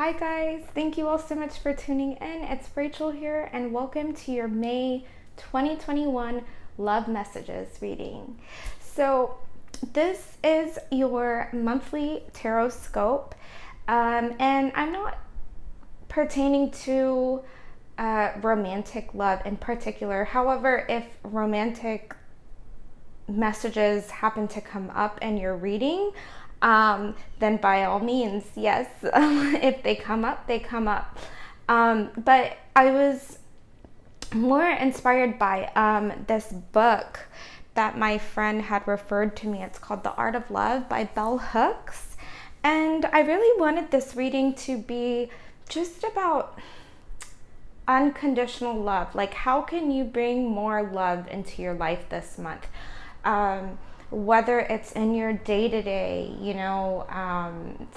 Hi guys, thank you all so much for tuning in. It's Rachel here and welcome to your May 2021 Love Messages reading. So this is your monthly tarot scope, and I'm not pertaining to romantic love in particular. However, if romantic messages happen to come up in your reading, then by all means, yes, if they come up, they come up. But I was more inspired by this book that my friend had referred to me. It's called The Art of Love by Bell Hooks. And I really wanted this reading to be just about unconditional love. Like, how can you bring more love into your life this month? Whether it's in your day-to-day,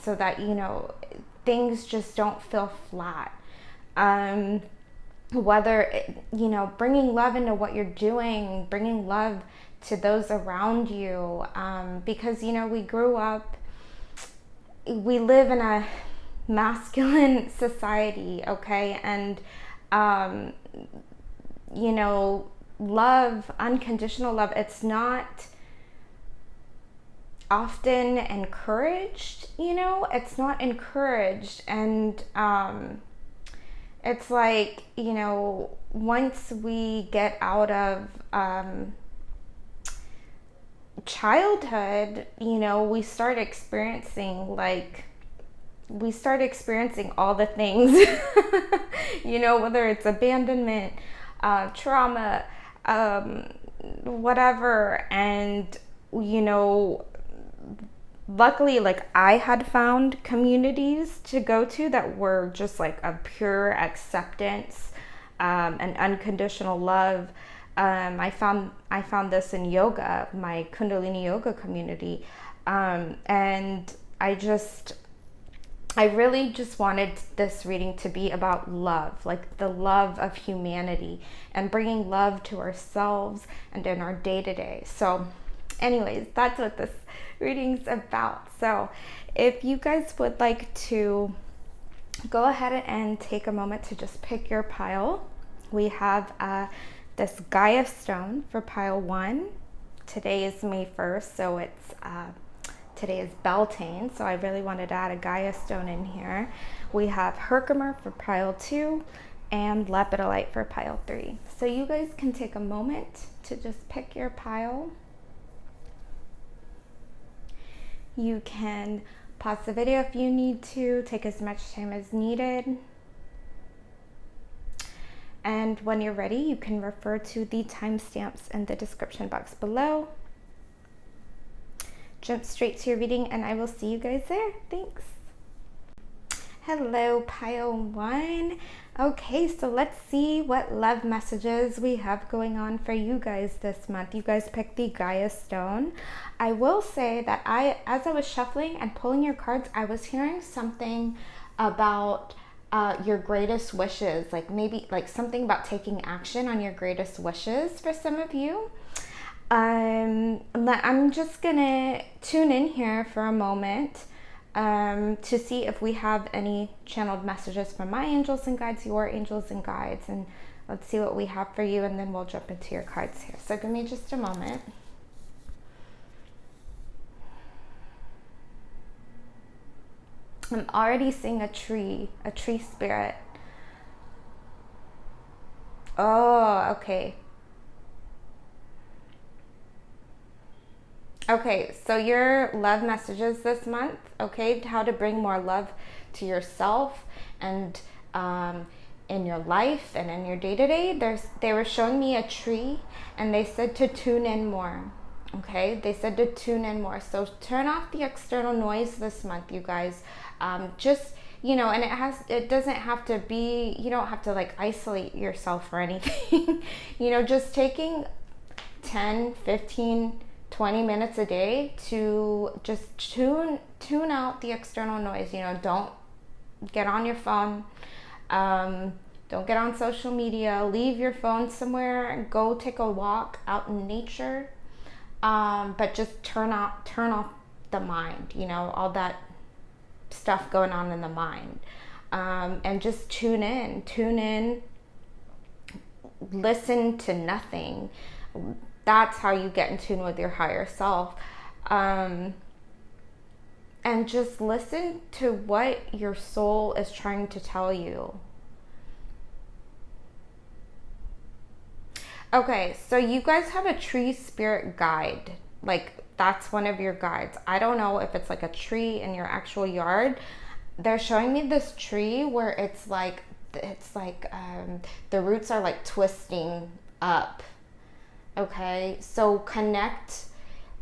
so that, things just don't feel flat. Whether, bringing love into what you're doing, bringing love to those around you. Because, we live in a masculine society, okay? And, love, unconditional love, it's not often encouraged, it's not encouraged. And it's like, once we get out of childhood, we start experiencing all the things, whether it's abandonment, trauma, whatever. And, luckily, I had found communities to go to that were just a pure acceptance, and unconditional love. I found this in yoga, my Kundalini yoga community. And I really just wanted this reading to be about love, the love of humanity and bringing love to ourselves and in our day-to-day. So anyways, that's what this reading's about. So if you guys would like to go ahead and take a moment to just pick your pile, we have this Gaia stone for pile 1. Today is May 1st, so today is Beltane, so I really wanted to add a Gaia stone in here. We have Herkimer for pile 2 and Lepidolite for pile 3. So you guys can take a moment to just pick your pile. You can pause the video if you need to, take as much time as needed. And when you're ready, you can refer to the timestamps in the description box below. Jump straight to your reading and I will see you guys there. Thanks. Hello, pile 1. Okay, so let's see what love messages we have going on for you guys this month. You guys picked the Gaia stone. I will say that as I was shuffling and pulling your cards, I was hearing something about your greatest wishes, maybe something about taking action on your greatest wishes for some of you. I'm just gonna tune in here for a moment to see if we have any channeled messages from my angels and guides, your angels and guides, and let's see what we have for you, and then we'll jump into your cards here. So give me just a moment. I'm already seeing a tree spirit. Oh, okay. Okay, so your love messages this month, okay, how to bring more love to yourself and in your life and in your day-to-day. They were showing me a tree and they said to tune in more, okay? They said to tune in more. So turn off the external noise this month, you guys. Just, and it doesn't have to be, you don't have to isolate yourself or anything. Just taking 10, 15, 20 minutes a day to just tune out the external noise. Don't get on your phone, don't get on social media, leave your phone somewhere, go take a walk out in nature, but just turn off the mind, all that stuff going on in the mind. and just tune in, listen to nothing. That's how you get in tune with your higher self. And just listen to what your soul is trying to tell you. Okay, so you guys have a tree spirit guide. Like, that's one of your guides. I don't know if it's like a tree in your actual yard. They're showing me this tree where it's like the roots are like twisting up. Okay, so connect.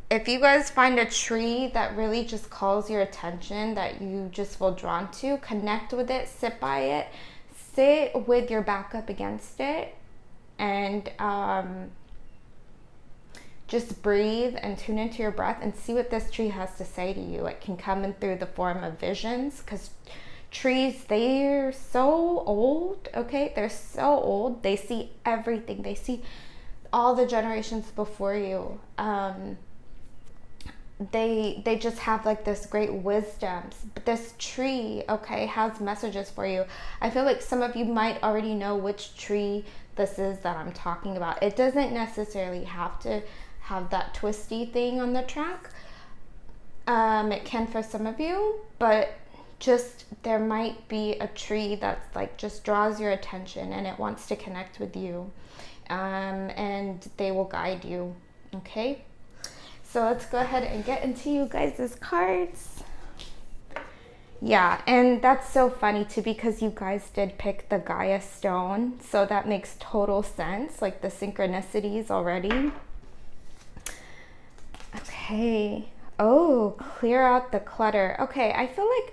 If you guys find a tree that really just calls your attention, that you just feel drawn to, connect with it, sit by it, sit with your back up against it, and just breathe and tune into your breath and see what this tree has to say to you. It can come in through the form of visions, because trees, they're so old, okay? They're so old. They see everything. They see all the generations before you. They just have like this great wisdom. But this tree, okay, has messages for you. I feel like some of you might already know which tree this is that I'm talking about. It doesn't necessarily have to have that twisty thing on the track. It can for some of you, but just there might be a tree that's like just draws your attention and it wants to connect with you, and they will guide you. Okay, so let's go ahead and get into you guys' cards. Yeah, and that's so funny too, because you guys did pick the Gaia stone, so that makes total sense, like the synchronicities already. Okay. Oh, clear out the clutter. Okay, I feel like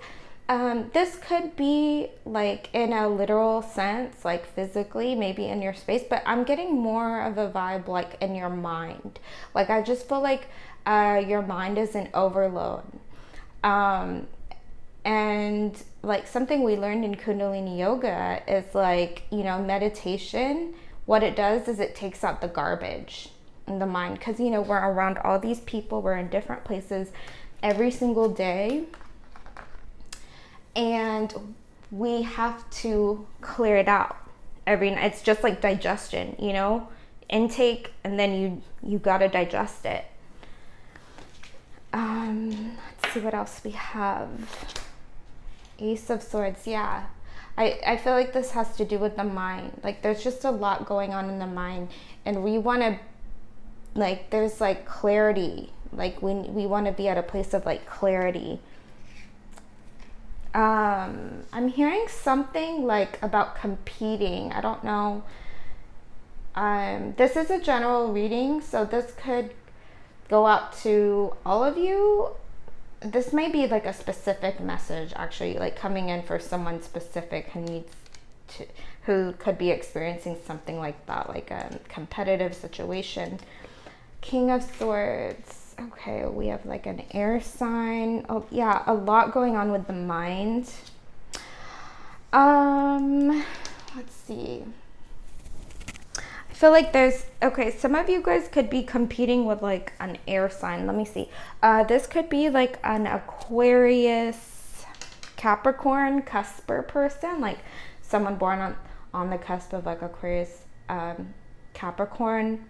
this could be like in a literal sense, like physically, maybe in your space, but I'm getting more of a vibe like in your mind. Like, I just feel like your mind is in overload. And like something we learned in Kundalini yoga is like, you know, meditation, what it does is it takes out the garbage in the mind, because, you know, we're around all these people, we're in different places every single day, and we have to clear it out it's just like digestion, you know, intake, and then you gotta digest it. Let's see what else we have. Ace of Swords. Yeah, I feel like this has to do with the mind. Like, there's just a lot going on in the mind, and we want to, like, there's like clarity. Like, we want to be at a place of like clarity. I'm hearing something like about competing. I don't know. This is a general reading, so this could go out to all of you. This may be like a specific message, actually, like coming in for someone specific who could be experiencing something like that, like a competitive situation. King of Swords. Okay, we have like an air sign. Oh yeah, a lot going on with the mind. Let's see. I feel like some of you guys could be competing with like an air sign. Let me see. This could be like an Aquarius, Capricorn, cusper person, like someone born on the cusp of like Aquarius, Capricorn.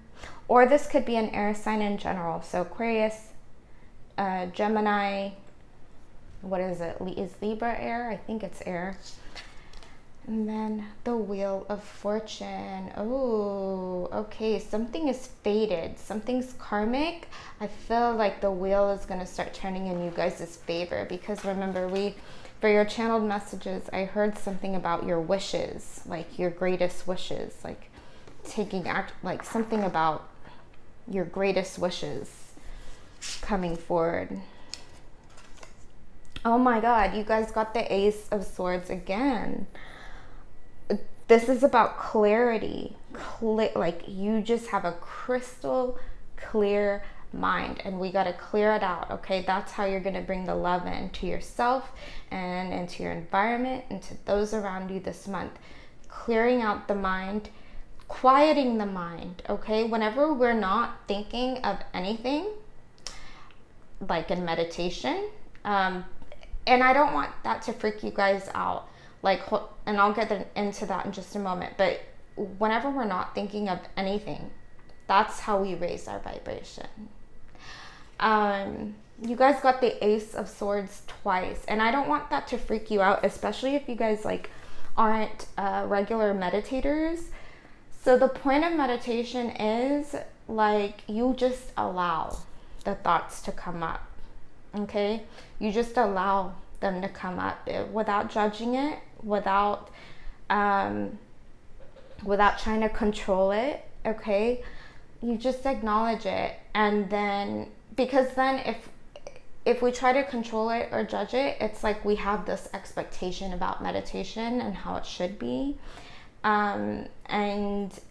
Or this could be an air sign in general. So Aquarius, Gemini, what is it? Is Libra air? I think it's air. And then the Wheel of Fortune. Oh, okay. Something is fated. Something's karmic. I feel like the wheel is going to start turning in you guys' favor, because remember, for your channeled messages, I heard something about your wishes, like your greatest wishes, like like something about your greatest wishes coming forward. Oh my God, you guys got the Ace of Swords again. This is about clarity. Like, you just have a crystal clear mind, and we got to clear it out. Okay, that's how you're going to bring the love into yourself and into your environment and to those around you this month. Clearing out the mind, quieting the mind. Okay, whenever we're not thinking of anything, like in meditation, and I don't want that to freak you guys out, Like, and I'll get into that in just a moment, but whenever we're not thinking of anything, that's how we raise our vibration. You guys got the Ace of Swords twice, and I don't want that to freak you out, especially if you guys like aren't regular meditators. So the point of meditation is like you just allow the thoughts to come up. Okay, you just allow them to come up without judging it, without trying to control it. Okay, you just acknowledge it, and then, because then if we try to control it or judge it, it's like we have this expectation about meditation and how it should be, and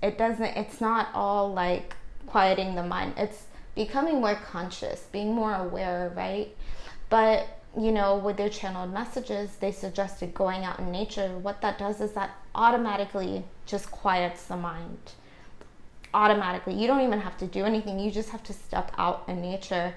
it's not all like quieting the mind. It's becoming more conscious, being more aware, right? But you know, with their channeled messages, they suggested going out in nature. What that does is that automatically just quiets the mind. Automatically. You don't even have to do anything. You just have to step out in nature,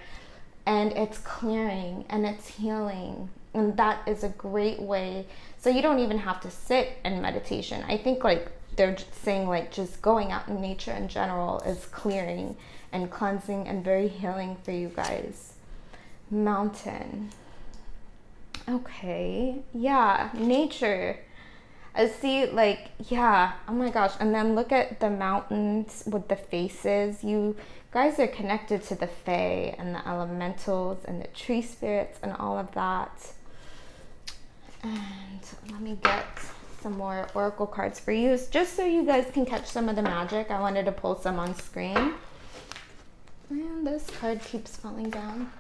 and it's clearing and it's healing. And that is a great way. So you don't even have to sit in meditation. I think like they're saying like just going out in nature in general is clearing and cleansing and very healing for you guys. Mountain. Okay, yeah, nature. I see, like, yeah, oh my gosh. And then look at the mountains with the faces. You guys are connected to the fae and the elementals and the tree spirits and all of that. And let me get some more oracle cards for you, just so you guys can catch some of the magic. I wanted to pull some on screen. And this card keeps falling down.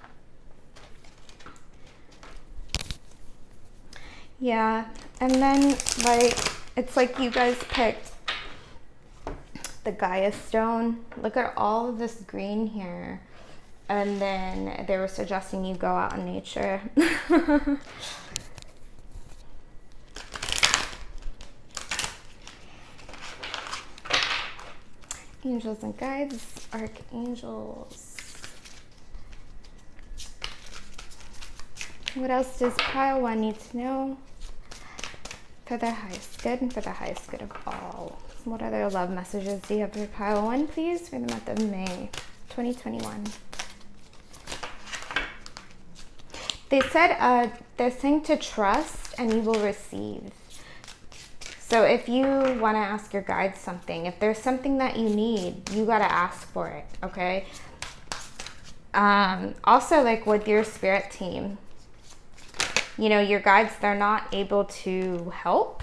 Yeah, and then like it's like you guys picked the Gaia stone. Look at all of this green here. And then they were suggesting you go out in nature. Angels and guides, archangels. What else does pile one need to know? For their highest good and for the highest good of all. What other love messages do you have for pile one, please, for the month of May 2021? They said they're saying to trust and you will receive. So if you want to ask your guides something, if there's something that you need, you got to ask for it, okay? Also, like with your spirit team, you know, your guides, they're not able to help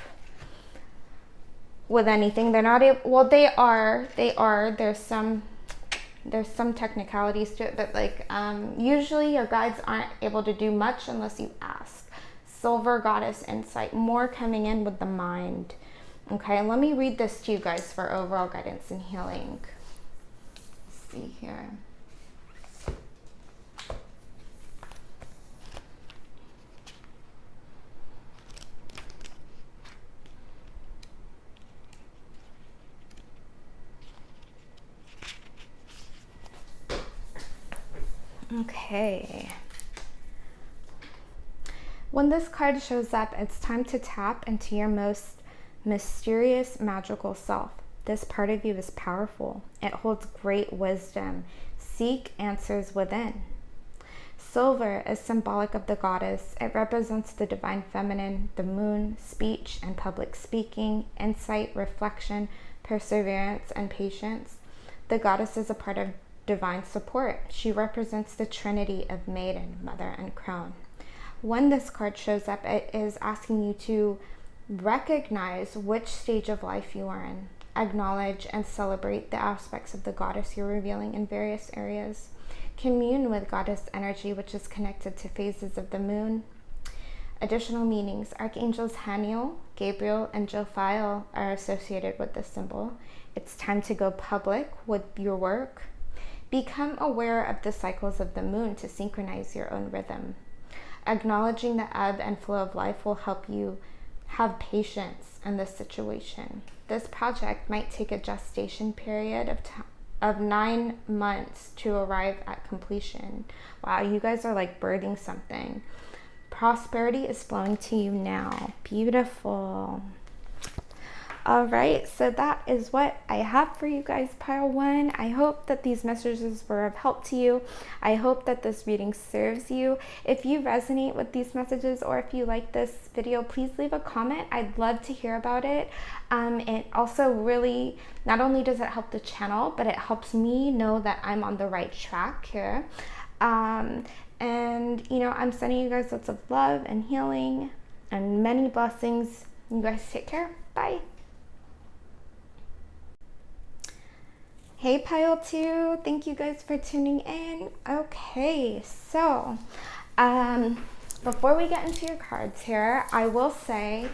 with anything. They're not able, well, they are, there's some technicalities to it, but like, usually your guides aren't able to do much unless you ask. Silver Goddess Insight, more coming in with the mind. Okay, let me read this to you guys for overall guidance and healing. Let's see here. Okay. When this card shows up, it's time to tap into your most mysterious, magical self. This part of you is powerful. It holds great wisdom. Seek answers within. Silver is symbolic of the goddess. It represents the divine feminine, the moon, speech and public speaking, insight, reflection, perseverance, and patience. The goddess is a part of divine support. She represents the trinity of maiden, mother, and crone. When this card shows up, it is asking you to recognize which stage of life you are in. Acknowledge and celebrate the aspects of the goddess you're revealing in various areas. Commune with goddess energy, which is connected to phases of the moon. Additional meanings: Archangels Haniel, Gabriel, and Jophiel are associated with this symbol. It's time to go public with your work. Become aware of the cycles of the moon to synchronize your own rhythm. Acknowledging the ebb and flow of life will help you have patience in this situation. This project might take a gestation period of 9 months to arrive at completion. Wow, you guys are like birthing something. Prosperity is flowing to you now. Beautiful. All right, so that is what I have for you guys, pile one. I hope that these messages were of help to you. I hope that this reading serves you. If you resonate with these messages, or if you like this video, please leave a comment. I'd love to hear about it. It also really, not only does it help the channel, but it helps me know that I'm on the right track here. And you know, I'm sending you guys lots of love and healing and many blessings. You guys take care. Bye. Hey pile 2, thank you guys for tuning in. Okay, so before we get into your cards here, I will say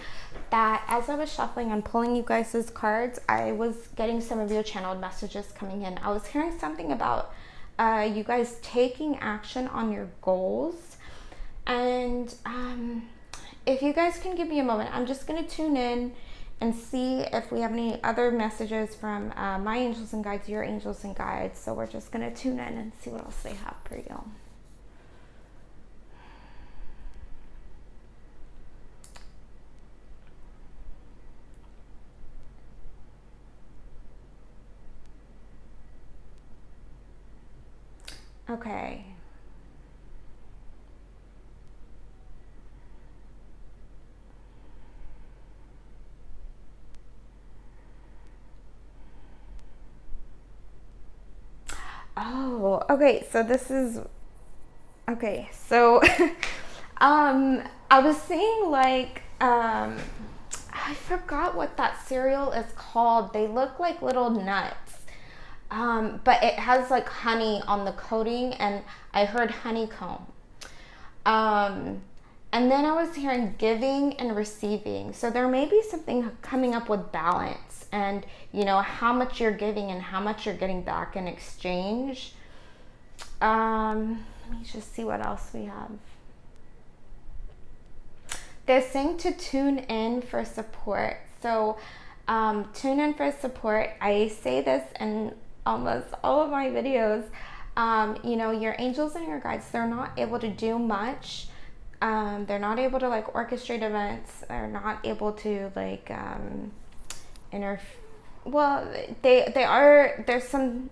that as I was shuffling and pulling you guys' cards, I was getting some of your channeled messages coming in. I was hearing something about you guys taking action on your goals. And if you guys can give me a moment, I'm just going to tune in and see if we have any other messages from my angels and guides, your angels and guides. So we're just going to tune in and see what else they have for you. Okay. Oh, okay. So this is okay. So I was saying like I forgot what that cereal is called. They look like little nuts. But it has like honey on the coating, and I heard honeycomb. And then I was hearing giving and receiving. So there may be something coming up with balance, and you know, how much you're giving and how much you're getting back in exchange. Let me just see what else we have. They're saying to tune in for support. So tune in for support. I say this in almost all of my videos. You know, your angels and your guides, they're not able to do much. They're not able to like orchestrate events. They're not able to like well, they are, there's some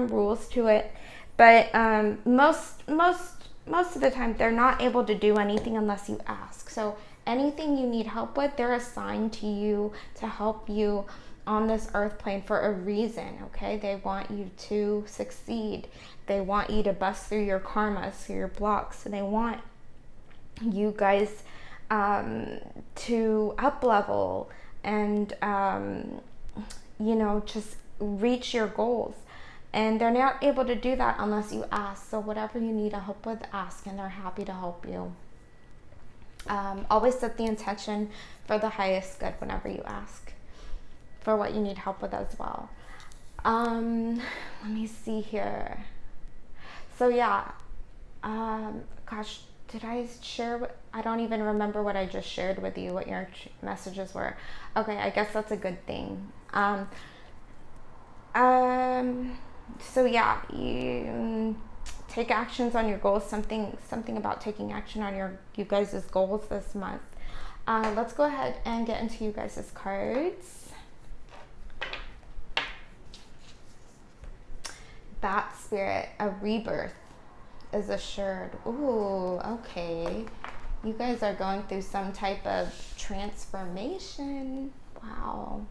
rules to it, but most of the time they're not able to do anything unless you ask. So anything you need help with, they're assigned to you to help you on this earth plane for a reason. Okay, they want you to succeed. They want you to bust through your karma, through your blocks. So they want you guys to up level and you know, just reach your goals. And they're not able to do that unless you ask. So whatever you need help with, ask, and they're happy to help you. Always set the intention for the highest good whenever you ask for what you need help with as well. Let me see here. So yeah, gosh, did I share I don't even remember what I just shared with you, what your messages were. Okay, I guess that's a good thing. So yeah, you take actions on your goals. Something about taking action on you guys' goals this month. Let's go ahead and get into you guys' cards. Bat spirit, a rebirth is assured. Ooh, okay. You guys are going through some type of transformation. Wow.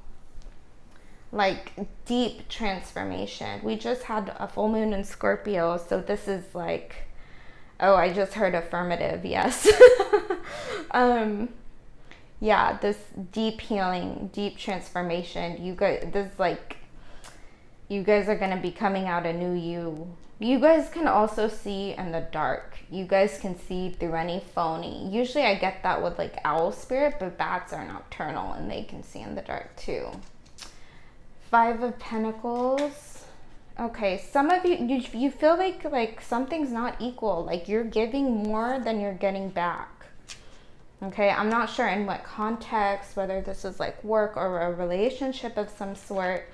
Like deep transformation. We just had a full moon in Scorpio, so this is like, oh, I just heard affirmative, yes. Yeah, this deep healing, deep transformation. You guys, this is like, you guys are going to be coming out a new you. You guys can also see in the dark. You guys can see through any phony. Usually I get that with like owl spirit, but bats are nocturnal and they can see in the dark too. 5 of Pentacles. Okay, some of you feel like something's not equal. Like you're giving more than you're getting back. Okay, I'm not sure in what context, whether this is like work or a relationship of some sort,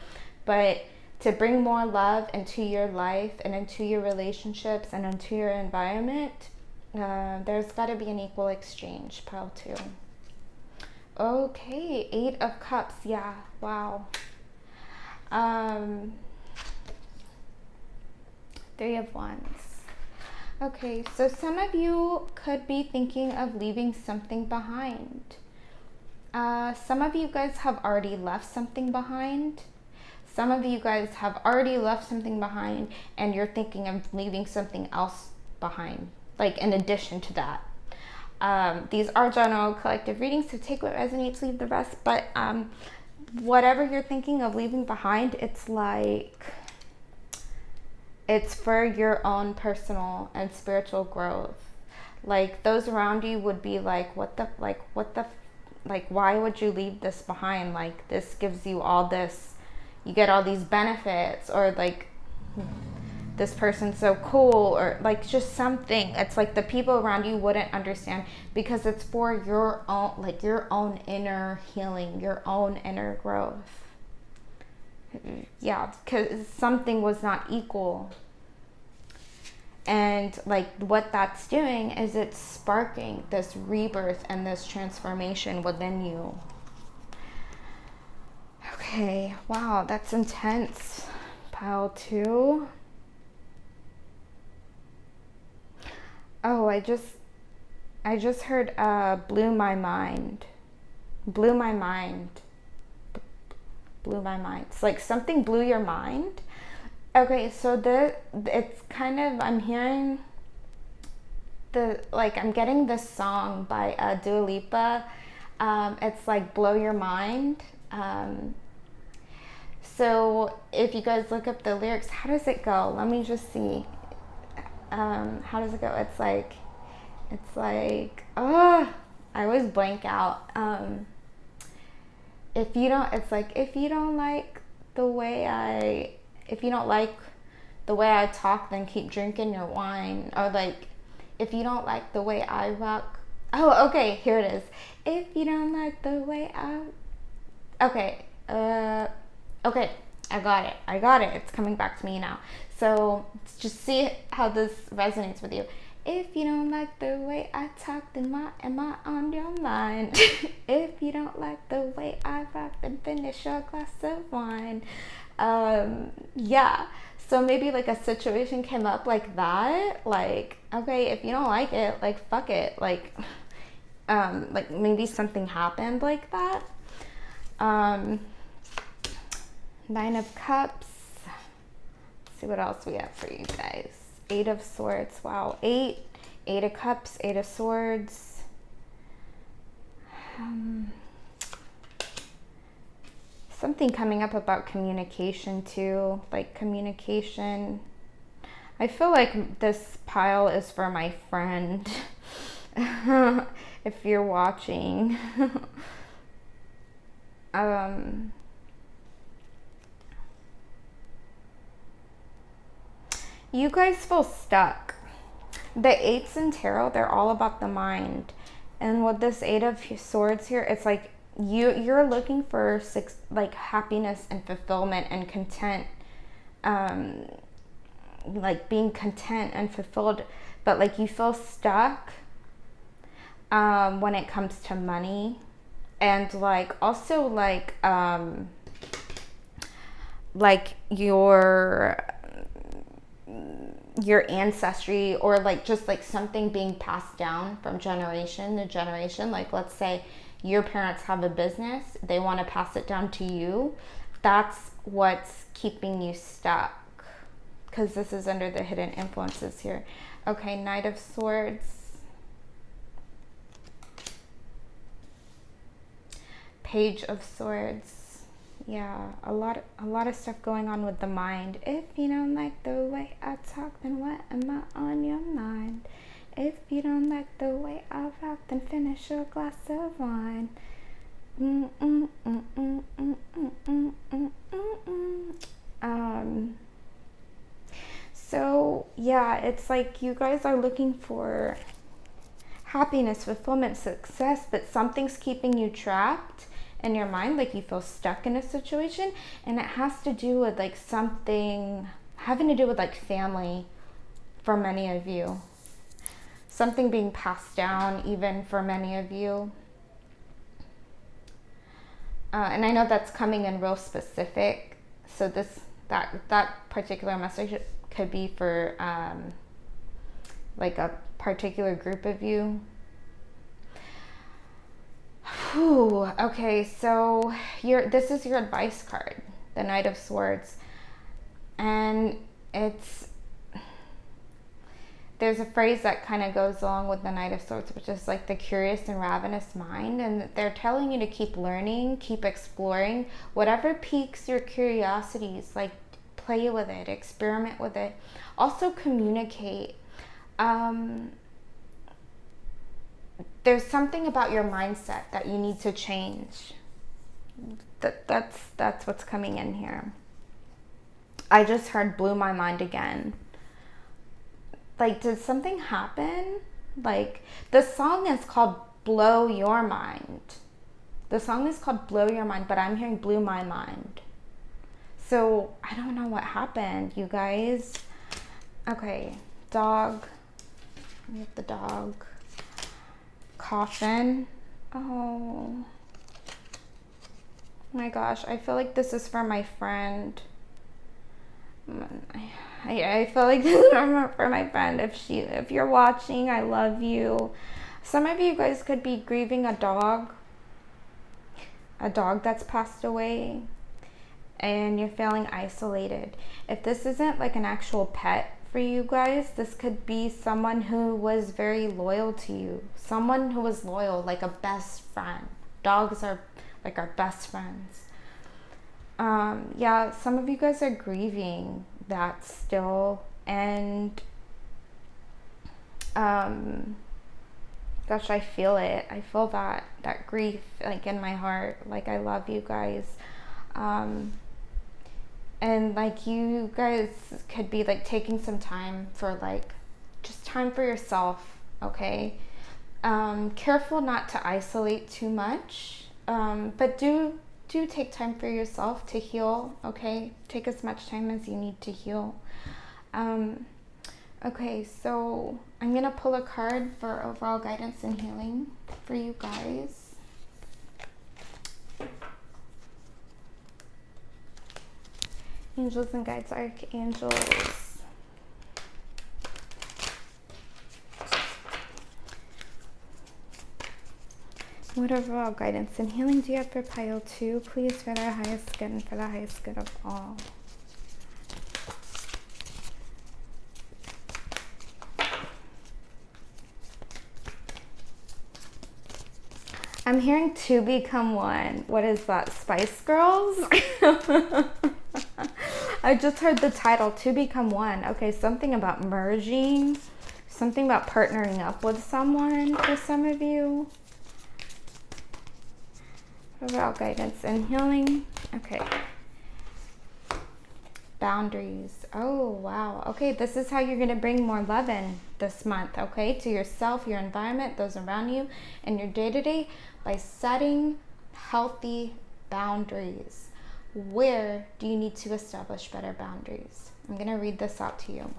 but to bring more love into your life and into your relationships and into your environment, There's got to be an equal exchange, pile 2. Okay, 8 of Cups. Yeah, wow. 3 of Wands. Okay, so some of you could be thinking of leaving something behind. Some of you guys have already left something behind. Some of you guys have already left something behind and you're thinking of leaving something else behind, like in addition to that. These are general collective readings, so take what resonates, leave the rest. But whatever you're thinking of leaving behind, it's like, it's for your own personal and spiritual growth. Like those around you would be like, like, why would you leave this behind? Like, this gives you all this, you get all these benefits, or like, this person's so cool, or like just something. It's like the people around you wouldn't understand because it's for your own, like your own inner healing, your own inner growth. Yeah, because something was not equal. And like what that's doing is it's sparking this rebirth and this transformation within you. Okay, wow, that's intense. Pile 2. Oh, I just heard blew my mind. Blew my mind. Blew my mind. It's like something blew your mind. Okay, so it's kind of, I'm hearing I'm getting this song by Dua Lipa. It's like Blow Your Mind. So if you guys look up the lyrics, how does it go? Let me just see. How does it go? It's like, oh, I always blank out. If you don't like the way I talk, then keep drinking your wine. Or like, if you don't like the way I rock. Oh, okay, here it is. If you don't like the way okay, I got it. It's coming back to me now. So just see how this resonates with you. If you don't like the way I talk, then am I on your mind? If you don't like the way I rock, then finish your glass of wine. Yeah. So maybe like a situation came up like that. Like, okay, if you don't like it, like fuck it. Like maybe something happened like that. 9 of Cups. Let's see what else we have for you guys. 8 of Swords. Wow. 8 of Cups, 8 of Swords. Something coming up about communication too. Like communication. I feel like this pile is for my friend. If you're watching. You guys feel stuck. The 8s in tarot, they're all about the mind. And with this 8 of Swords here, it's like you're looking for happiness and fulfillment and content. Like being content and fulfilled, but like you feel stuck when it comes to money. And like also like your ancestry, or like just like something being passed down from generation to generation. Like let's say your parents have a business, they want to pass it down to you. That's what's keeping you stuck, because this is under the hidden influences here. Okay, Knight of Swords. Page of Swords. Yeah, a lot of stuff going on with the mind. If you don't like the way I talk, then what am I on your mind? If you don't like the way I rock, then finish your glass of wine. So yeah, it's like you guys are looking for happiness, fulfillment, success, but something's keeping you trapped in your mind. Like you feel stuck in a situation, and it has to do with like something having to do with like family for many of you. something being passed down even for many of you. And I know that's coming in real specific. So that particular message could be for like a particular group of you. Whew, okay, so this is your advice card, the Knight of Swords. And there's a phrase that kind of goes along with the Knight of Swords, which is like the curious and ravenous mind. And they're telling you to keep learning, keep exploring, whatever piques your curiosities, like play with it, experiment with it. Also communicate. There's something about your mindset that you need to change. That's what's coming in here. I just heard blew my mind again. Like, did something happen? Like, the song is called Blow Your Mind. The song is called Blow Your Mind, but I'm hearing blew my mind. So, I don't know what happened, you guys. Okay, dog. We have the dog. Coffin. Oh my gosh, I feel like this is for my friend. I feel like this is for my friend. If you're watching, I love you. Some of you guys could be grieving a dog that's passed away, and you're feeling isolated. If this isn't like an actual pet for you guys, this could be someone who was very loyal to you. Someone who was loyal, like a best friend. Dogs are like our best friends. Yeah, some of you guys are grieving that still, and gosh, I feel it. I feel that grief like in my heart. Like, I love you guys. And like, you guys could be like taking some time for like just time for yourself, okay? Careful not to isolate too much, but do take time for yourself to heal, okay? Take as much time as you need to heal. Okay, so I'm gonna pull a card for overall guidance and healing for you guys. Angels and guides, archangels. What overall guidance and healing do you have for pile 2, please, for the highest good and for the highest good of all? I'm hearing 2 become 1. What is that, Spice Girls? I just heard the title, 2 become 1. Okay, something about merging, something about partnering up with someone for some of you. Overall guidance and healing. Okay. Boundaries. Oh, wow. Okay, this is how you're going to bring more love in this month, okay? To yourself, your environment, those around you, and your day-to-day by setting healthy boundaries. Where do you need to establish better boundaries? I'm going to read this out to you.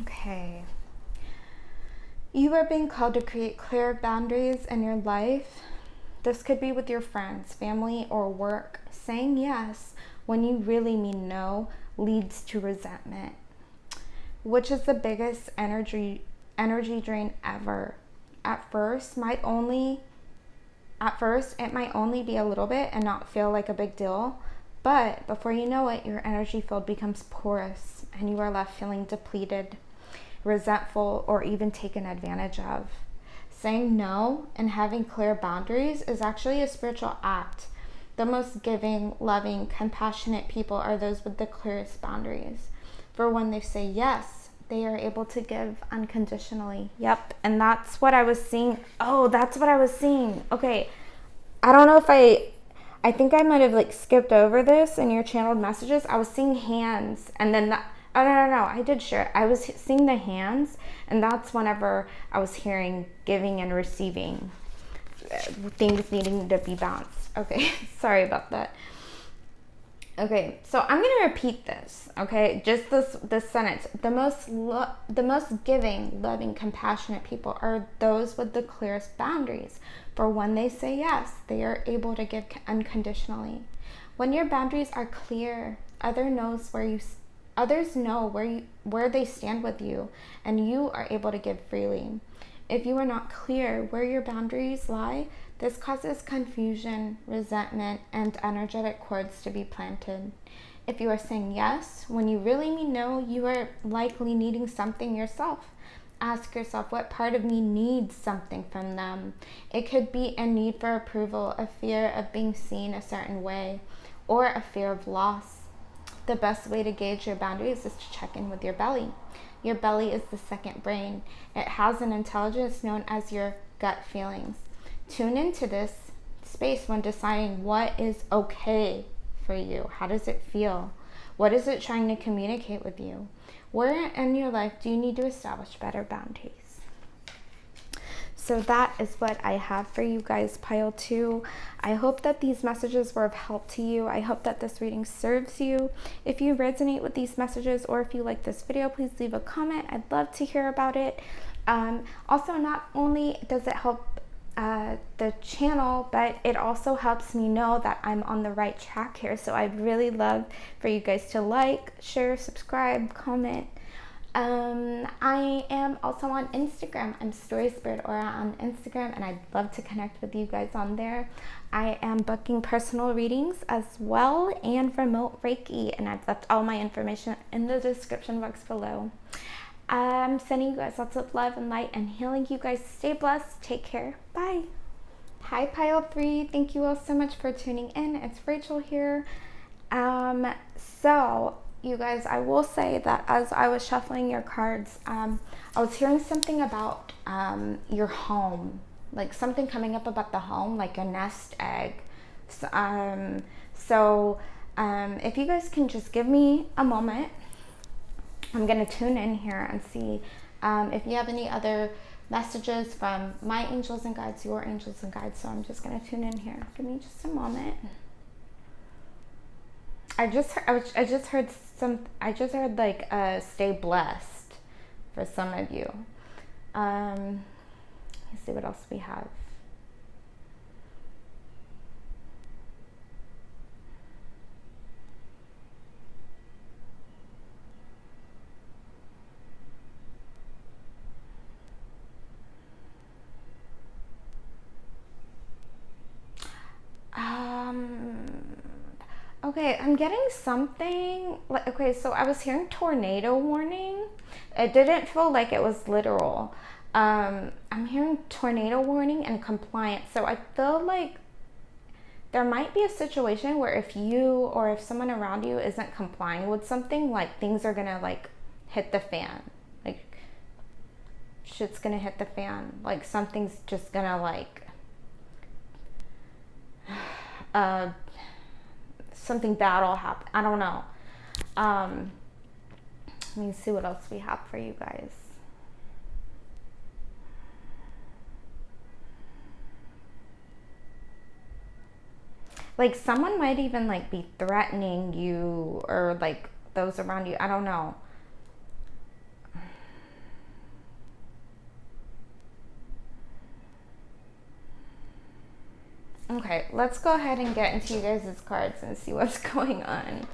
Okay. You are being called to create clear boundaries in your life. This could be with your friends, family, or work. Saying yes when you really mean no leads to resentment, which is the biggest energy drain ever. At first, it might only be a little bit and not feel like a big deal, but before you know it, your energy field becomes porous and you are left feeling depleted, resentful, or even taken advantage of. Saying no and having clear boundaries is actually a spiritual act. The most giving, loving, compassionate people are those with the clearest boundaries. For when they say yes, they are able to give unconditionally. Yep, and that's what I was seeing. Oh, that's what I was seeing. Okay, I don't know if I think I might have like skipped over this in your channeled messages. I was seeing hands, and then Oh, no, I did share it. I was seeing the hands, and that's whenever I was hearing giving and receiving, things needing to be balanced. Okay, sorry about that. Okay, so I'm going to repeat this, okay? Just this sentence. The most giving, loving, compassionate people are those with the clearest boundaries. For when they say yes, they are able to give unconditionally. When your boundaries are clear, others know where they stand with you, and you are able to give freely. If you are not clear where your boundaries lie, this causes confusion, resentment, and energetic cords to be planted. If you are saying yes when you really mean no, you are likely needing something yourself. Ask yourself, what part of me needs something from them? It could be a need for approval, a fear of being seen a certain way, or a fear of loss. The best way to gauge your boundaries is to check in with your belly. Your belly is the second brain. It has an intelligence known as your gut feelings. Tune into this space when deciding what is okay for you. How does it feel? What is it trying to communicate with you? Where in your life do you need to establish better boundaries? So that is what I have for you guys, pile 2. I hope that these messages were of help to you. I hope that this reading serves you. If you resonate with these messages, or if you like this video, please leave a comment. I'd love to hear about it. Also, not only does it help the channel, but it also helps me know that I'm on the right track here. So I'd really love for you guys to like, share, subscribe, comment. I am also on Instagram. I'm Story Spirit Aura on Instagram, and I'd love to connect with you guys on there. I am booking personal readings as well, and remote Reiki, and I've left all my information in the description box below. I'm sending you guys lots of love and light and healing. You guys stay blessed. Take care. Bye. Hi, pile 3. Thank you all so much for tuning in. It's Rachel here. So you guys, I will say that as I was shuffling your cards, I was hearing something about your home, like something coming up about the home, like a nest egg. So if you guys can just give me a moment, I'm going to tune in here and see if you have any other messages from my angels and guides, your angels and guides. So I'm just going to tune in here. Give me just a moment. I just heard like stay blessed for some of you. Let's see what else we have. Okay, I'm getting something like, okay, so I was hearing tornado warning. It didn't feel like it was literal. I'm hearing tornado warning and compliance. So I feel like there might be a situation where if you or if someone around you isn't complying with something, like things are gonna like hit the fan. Like shit's gonna hit the fan. Like something's just gonna like something bad will happen. I don't know. Let me see what else we have for you guys. Like someone might even like be threatening you or like those around you. I don't know. Okay, let's go ahead and get into you guys' cards and see what's going on.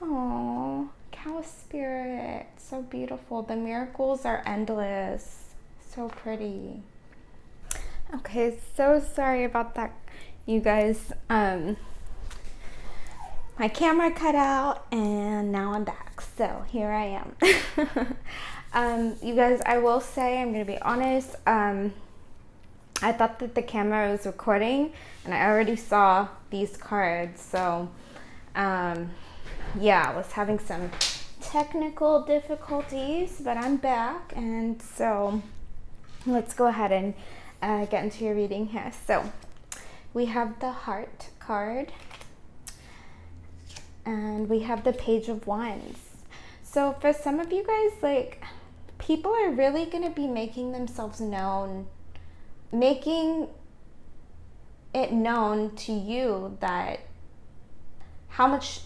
Oh, cow spirit, so beautiful. The miracles are endless, so pretty. Okay, so sorry about that, you guys. My camera cut out and now I'm back, so here I am. You guys, I will say, I'm gonna be honest, I thought that the camera was recording and I already saw these cards. So, yeah, I was having some technical difficulties, but I'm back. And so let's go ahead and get into your reading here. So we have the Heart card, And we have the Page of Wands. So for some of you guys, like, people are really going to be making themselves known, making it known to you that how much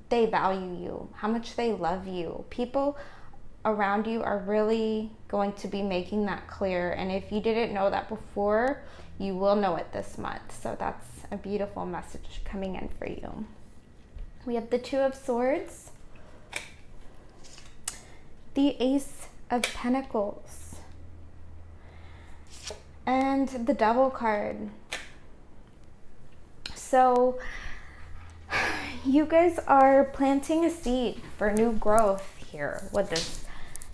they value you, how much they love you. People around you are really going to be making that clear. And if you didn't know that before, you will know it this month. So that's a beautiful message coming in for you. We have the Two of Swords, the Ace of Pentacles, and the Devil card. So you guys are planting a seed for new growth here with this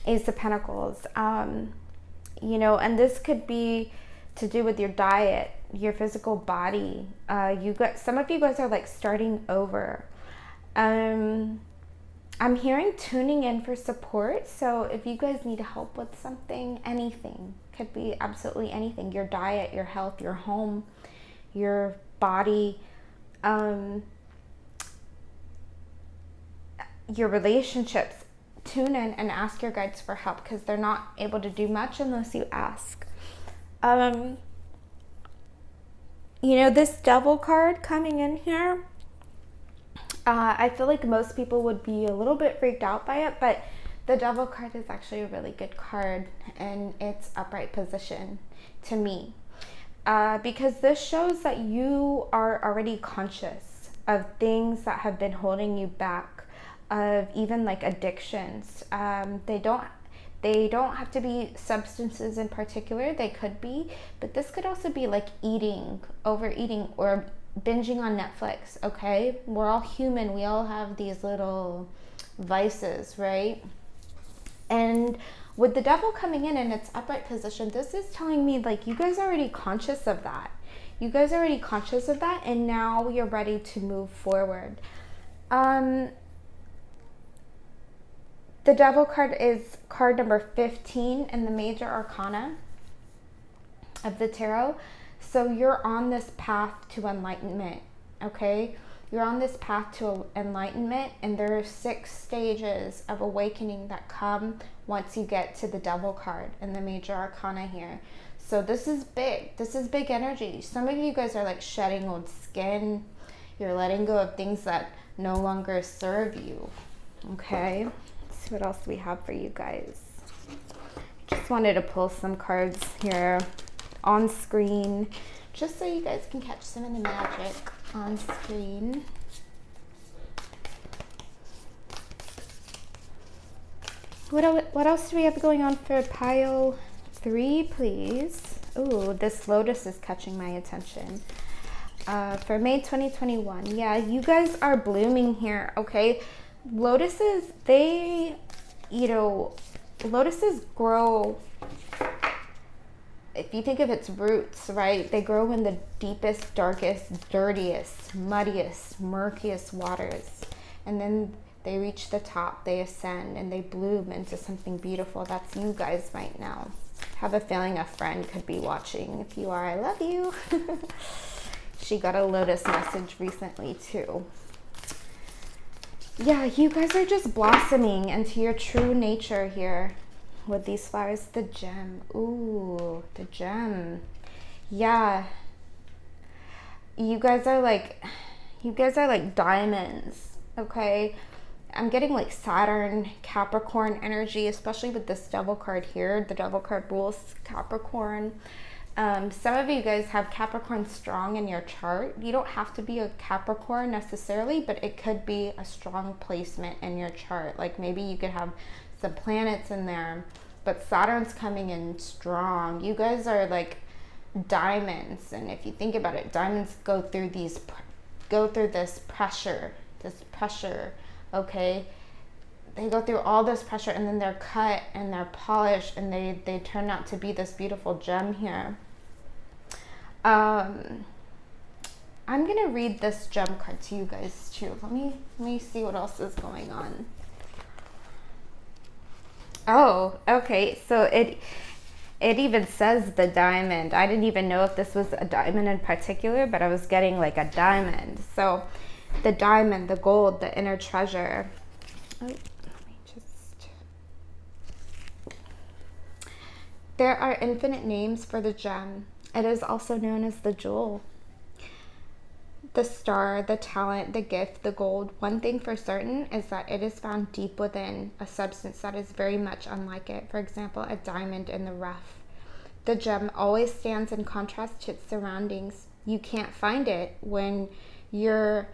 Ace of Pentacles. You know, and this could be to do with your diet, your physical body. Some of you guys are like starting over. I'm hearing tuning in for support. So if you guys need help with something, anything, could be absolutely anything, your diet, your health, your home, your body, your relationships, tune in and ask your guides for help, because they're not able to do much unless you ask. You know, this Devil card coming in here, I feel like most people would be a little bit freaked out by it, but the Devil card is actually a really good card in its upright position to me, because this shows that you are already conscious of things that have been holding you back, of even like addictions. They don't have to be substances in particular. They could be, but this could also be like eating, overeating, or binging on Netflix. Okay, we're all human. We all have these little vices, right? And with the Devil coming in its upright position, this is telling me like you guys are already conscious of that. You guys are already conscious of that, and now you're ready to move forward. The Devil card is card number 15 in the major arcana of the tarot. So you're on this path to enlightenment, okay? You're on this path to enlightenment, and there are 6 stages of awakening that come once you get to the Devil card in the major arcana here. So this is big. This is big energy. Some of you guys are like shedding old skin. You're letting go of things that no longer serve you, okay? Let's see what else we have for you guys. Just wanted to pull some cards here on screen, just so you guys can catch some of the magic on screen. What else do we have going on for pile 3, please? Ooh, this lotus is catching my attention. For May 2021. Yeah, you guys are blooming here, okay? Lotuses, lotuses grow, if you think of its roots, right? They grow in the deepest, darkest, dirtiest, muddiest, murkiest waters. And then they reach the top, they ascend, and they bloom into something beautiful. That's you guys right now. Have a feeling a friend could be watching. If you are, I love you. She got a lotus message recently too. Yeah, you guys are just blossoming into your true nature here with these flowers. The gem. Ooh, the gem. Yeah. You guys are like diamonds, okay? I'm getting like Saturn, Capricorn energy, especially with this Devil card here. The Devil card rules Capricorn. Some of you guys have Capricorn strong in your chart. You don't have to be a Capricorn necessarily, but it could be a strong placement in your chart. Like maybe you could have some planets in there, but Saturn's coming in strong. You guys are like diamonds, and if you think about it, diamonds go through this pressure, okay? They go through all this pressure, and then they're cut and they're polished, and they turn out to be this beautiful gem here. I'm gonna read this gem card to you guys too. Let me see what else is going on. Oh, okay. So it even says the diamond. I didn't even know if this was a diamond in particular, but I was getting like a diamond. So the diamond, the gold, the inner treasure. Oh, let me just... There are infinite names for the gem. It is also known as the jewel, the star, the talent, the gift, the gold. One thing for certain is that it is found deep within a substance that is very much unlike it. For example, a diamond in the rough. The gem always stands in contrast to its surroundings. You can't find it when you're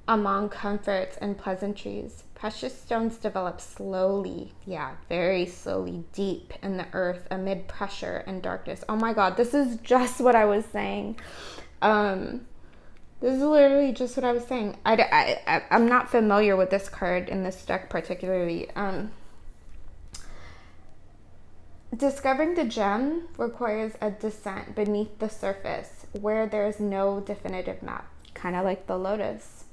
among comforts and pleasantries. Precious stones develop slowly, very slowly, deep in the earth amid pressure and darkness. Oh my God, this is just what I was saying. This is literally just what I was saying. I'm not familiar with this card in this deck particularly. Discovering the gem requires a descent beneath the surface where there is no definitive map, kind of like the lotus.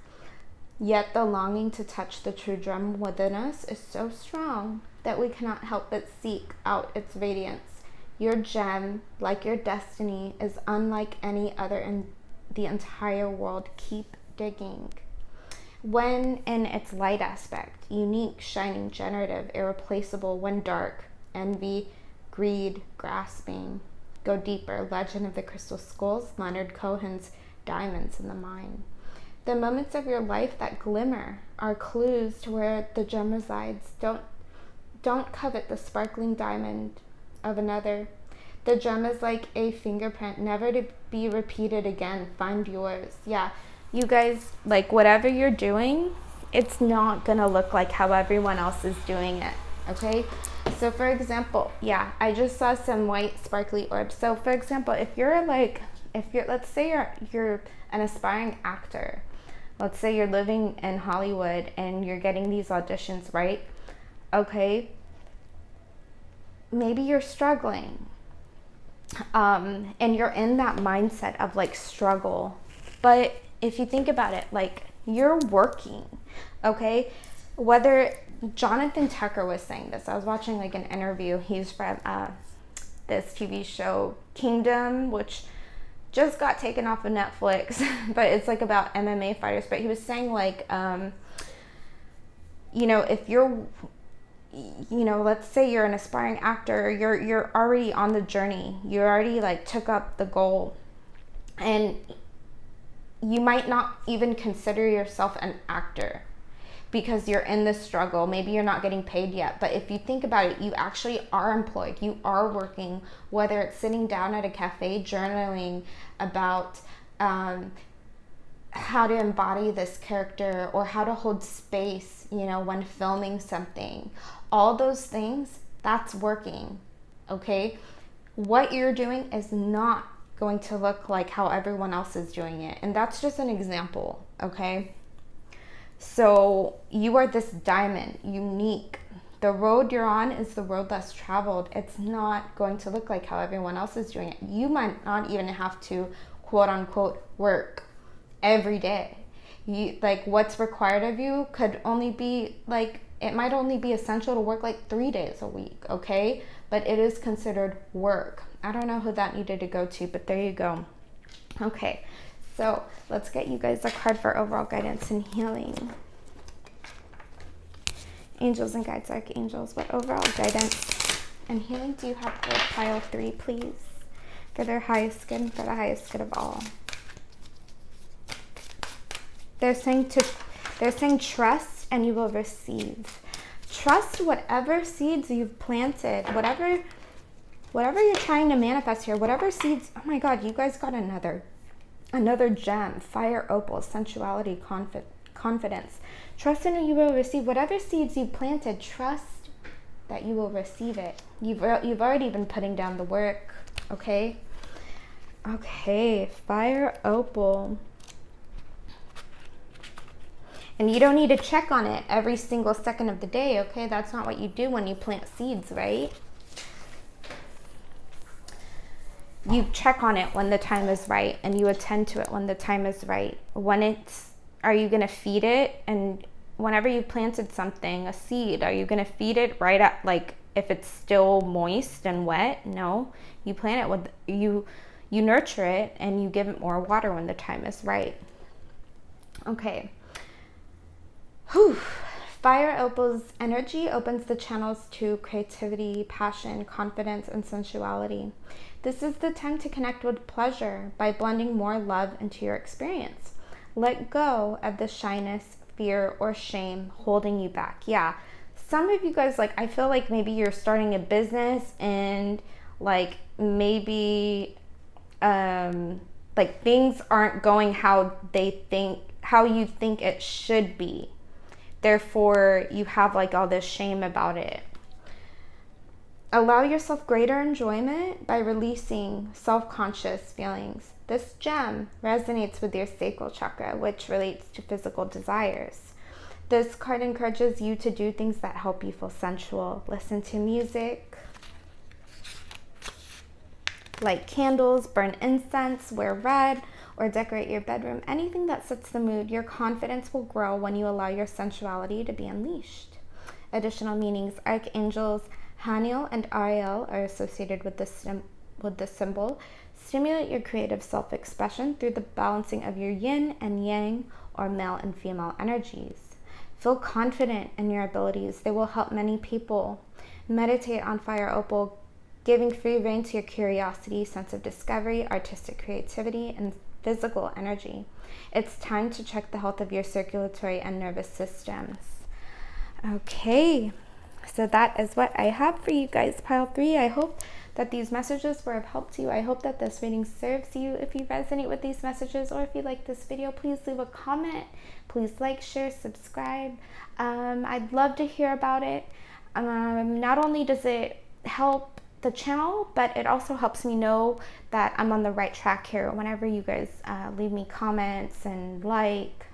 Yet the longing to touch the true gem within us is so strong that we cannot help but seek out its radiance. Your gem, like your destiny, is unlike any other in the entire world. Keep digging. When in its light aspect, unique, shining, generative, irreplaceable, when dark, envy, greed, grasping, go deeper. Legend of the Crystal Skulls, Leonard Cohen's Diamonds in the Mine. The moments of your life that glimmer are clues to where the gem resides. Don't covet the sparkling diamond of another. The gem is like a fingerprint, never to be repeated again. Find yours. Yeah, you guys, like whatever you're doing, it's not gonna look like how everyone else is doing it, okay? So for example, I just saw some white sparkly orbs. So for example, if you're let's say you're an aspiring actor, let's say you're living in Hollywood and you're getting these auditions, right? Okay, maybe you're struggling, and you're in that mindset of like struggle. But if you think about it, like you're working, okay? Whether Jonathan Tucker was saying this, I was watching like an interview. He's from this TV show Kingdom, which just got taken off of Netflix, but it's like about MMA fighters. But he was saying like, if you're, let's say you're an aspiring actor, you're already on the journey. You already like took up the goal, and you might not even consider yourself an actor because you're in this struggle. Maybe you're not getting paid yet, but if you think about it, you actually are employed. You are working, whether it's sitting down at a cafe journaling about how to embody this character or how to hold space, when filming something. All those things, that's working, okay? What you're doing is not going to look like how everyone else is doing it. And that's just an example, okay? So you are this diamond, unique. The road you're on is the road less traveled. It's not going to look like how everyone else is doing it. You might not even have to, quote unquote, work every day. What's required of you could only be it might only be essential to work like 3 days a week, okay? But it is considered work. I don't know who that needed to go to, but there you go. Okay, so let's get you guys a card for overall guidance and healing. Angels and guides, archangels, what overall guidance and healing do you have for pile 3, please? For their highest good and for the highest good of all. They're saying trust and you will receive. Trust whatever seeds you've planted, whatever you're trying to manifest here, whatever seeds. Oh my God, you guys got another gem, fire, opal, sensuality, confidence. Trust and you will receive whatever seeds you planted. Trust that you will receive it. You've already been putting down the work, okay? Okay, fire, opal. And you don't need to check on it every single second of the day, okay? That's not what you do when you plant seeds, right? You check on it when the time is right, and you attend to it when the time is right. Are you going to feed it? And whenever you planted something, a seed, are you going to feed it right at, if it's still moist and wet? No. You plant it you nurture it, and you give it more water when the time is right. Okay. Whew. Fire opal's energy opens the channels to creativity, passion, confidence, and sensuality. This is the time to connect with pleasure by blending more love into your experience. Let go of the shyness, fear, or shame holding you back. Yeah, some of you guys, like, I feel like maybe you're starting a business and like maybe like things aren't going how you think it should be. Therefore, you have like all this shame about it. Allow yourself greater enjoyment by releasing self-conscious feelings. This gem resonates with your sacral chakra, which relates to physical desires. This card encourages you to do things that help you feel sensual. Listen to music, light candles, burn incense, wear red, or decorate your bedroom. Anything that sets the mood. Your confidence will grow when you allow your sensuality to be unleashed. Additional meanings. Archangels Haniel and Ariel are associated with this symbol. Stimulate your creative self-expression through the balancing of your yin and yang, or male and female energies. Feel confident in your abilities. They will help many people. Meditate on fire opal, giving free rein to your curiosity, sense of discovery, artistic creativity, and physical energy. It's time to check the health of your circulatory and nervous systems. Okay, so that is what I have for you guys, pile 3. I hope that these messages were of help to you. I hope that this reading serves you. If you resonate with these messages, or if you like this video, please leave a comment. Please like, share, subscribe. I'd love to hear about it. Not only does it help the channel, but it also helps me know that I'm on the right track here whenever you guys leave me comments and like.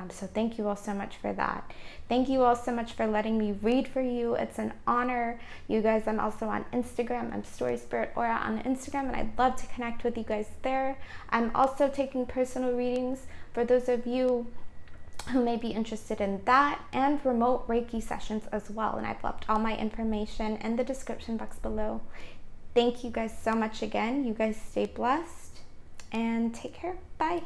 So thank you all so much for that. Thank you all so much for letting me read for you. It's an honor. You guys, I'm also on Instagram. I'm Story Spirit Aura on Instagram, and I'd love to connect with you guys there. I'm also taking personal readings for those of you who may be interested in that, and remote Reiki sessions as well. And I've left all my information in the description box below. Thank you guys so much again. You guys stay blessed and take care. Bye.